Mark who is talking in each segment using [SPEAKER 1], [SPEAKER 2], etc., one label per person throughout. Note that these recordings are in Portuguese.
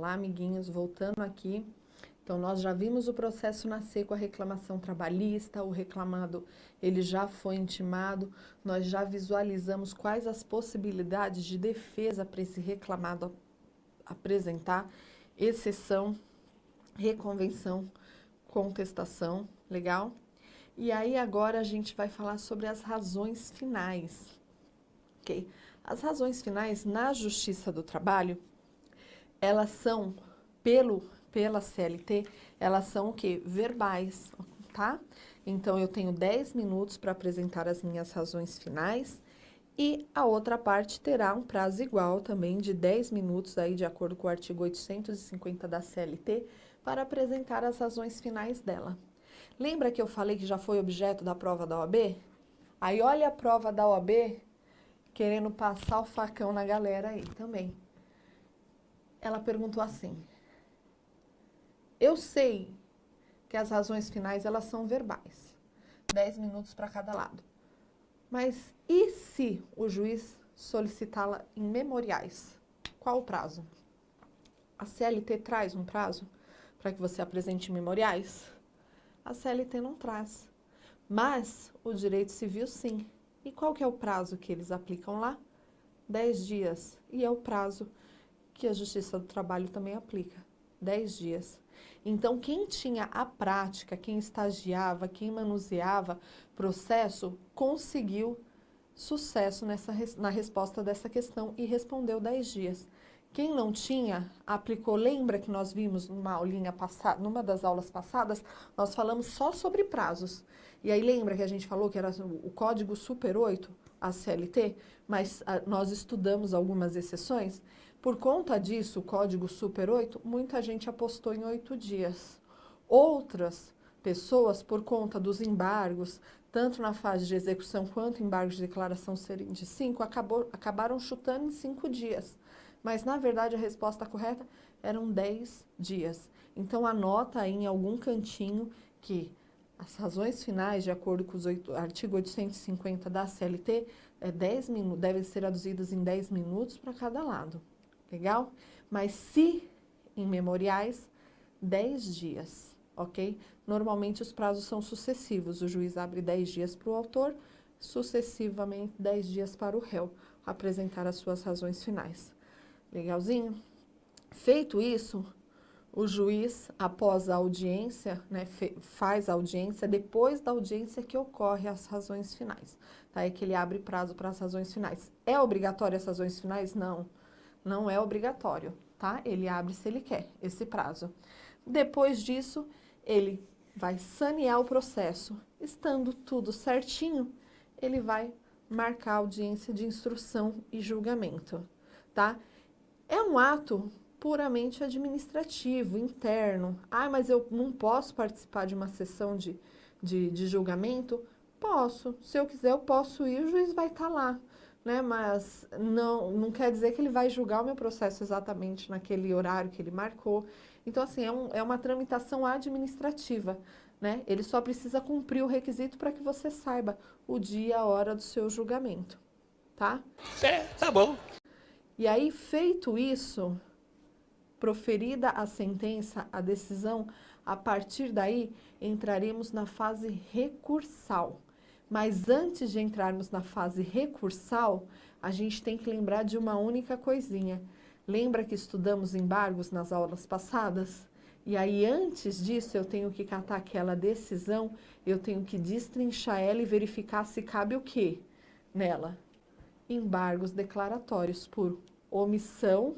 [SPEAKER 1] lá, amiguinhos, voltando aqui. Então, nós já vimos o processo nascer com a reclamação trabalhista, o reclamado, ele já foi intimado, nós já visualizamos quais as possibilidades de defesa para esse reclamado apresentar, exceção, reconvenção, contestação, legal? E aí, agora a gente vai falar sobre as razões finais, ok? As razões finais na Justiça do Trabalho, elas são, pela CLT, elas são o quê? Verbais, tá? Então, eu tenho 10 minutos para apresentar as minhas razões finais e a outra parte terá um prazo igual também de 10 minutos, aí, de acordo com o artigo 850 da CLT, para apresentar as razões finais dela. Lembra que eu falei que já foi objeto da prova da OAB? Aí, olha a prova da OAB querendo passar o facão na galera aí também. Ela perguntou assim: eu sei que as razões finais, elas são verbais, 10 minutos para cada lado. Mas e se o juiz solicitá-la em memoriais? Qual o prazo? A CLT traz um prazo para que você apresente memoriais? A CLT não traz, mas o direito civil sim. E qual que é o prazo que eles aplicam lá? 10 dias. E é o prazo que a Justiça do Trabalho também aplica, 10 dias. Então, quem tinha a prática, quem estagiava, quem manuseava processo, conseguiu sucesso na resposta dessa questão e respondeu 10 dias. Quem não tinha, aplicou. Lembra que nós vimos numa aulinha passada, numa das aulas passadas, nós falamos só sobre prazos. E aí lembra que a gente falou que era o Código Super 8, a CLT, mas nós estudamos algumas exceções. Por conta disso, o Código Super 8, muita gente apostou em 8 dias. Outras pessoas, por conta dos embargos, tanto na fase de execução quanto embargos de declaração serem de 5, acabaram chutando em 5 dias. Mas, na verdade, a resposta correta eram 10 dias. Então, anota aí em algum cantinho que as razões finais, de acordo com o artigo 850 da CLT, devem ser traduzidas em 10 minutos para cada lado. Legal? Mas se em memoriais, 10 dias, ok? Normalmente os prazos são sucessivos. O juiz abre 10 dias para o autor, sucessivamente 10 dias para o réu apresentar as suas razões finais. Legalzinho? Feito isso, o juiz, após a audiência, né, faz a audiência, depois da audiência que ocorre as razões finais. Tá? É que ele abre prazo para as razões finais. É obrigatório as razões finais? Não, não é obrigatório, tá? Ele abre se ele quer esse prazo. Depois disso, ele vai sanear o processo. Estando tudo certinho, ele vai marcar a audiência de instrução e julgamento, tá? É um ato puramente administrativo, interno. Ah, mas eu não posso participar de uma sessão de julgamento? Posso. Se eu quiser, eu posso ir, o juiz vai estar lá, né? Mas não quer dizer que ele vai julgar o meu processo exatamente naquele horário que ele marcou. Então, assim, é uma tramitação administrativa, né? Ele só precisa cumprir o requisito para que você saiba o dia e a hora do seu julgamento, tá?
[SPEAKER 2] Tá bom.
[SPEAKER 1] E aí, feito isso, proferida a sentença, a decisão, a partir daí entraremos na fase recursal. Mas antes de entrarmos na fase recursal, a gente tem que lembrar de uma única coisinha. Lembra que estudamos embargos nas aulas passadas? E aí, antes disso, eu tenho que catar aquela decisão, eu tenho que destrinchar ela e verificar se cabe o quê nela? Embargos declaratórios por omissão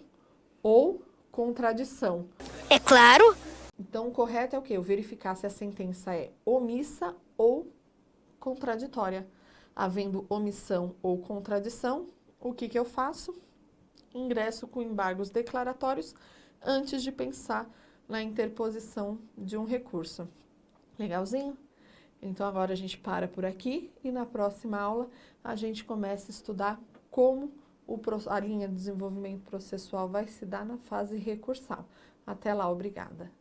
[SPEAKER 1] ou contradição.
[SPEAKER 3] É claro.
[SPEAKER 1] Então, o correto é o quê? Eu verificar se a sentença é omissa ou contraditória. Havendo omissão ou contradição, o que eu faço? Ingresso com embargos declaratórios antes de pensar na interposição de um recurso. Legalzinho? Então, agora a gente para por aqui e na próxima aula a gente começa a estudar como a linha de desenvolvimento processual vai se dar na fase recursal. Até lá, obrigada.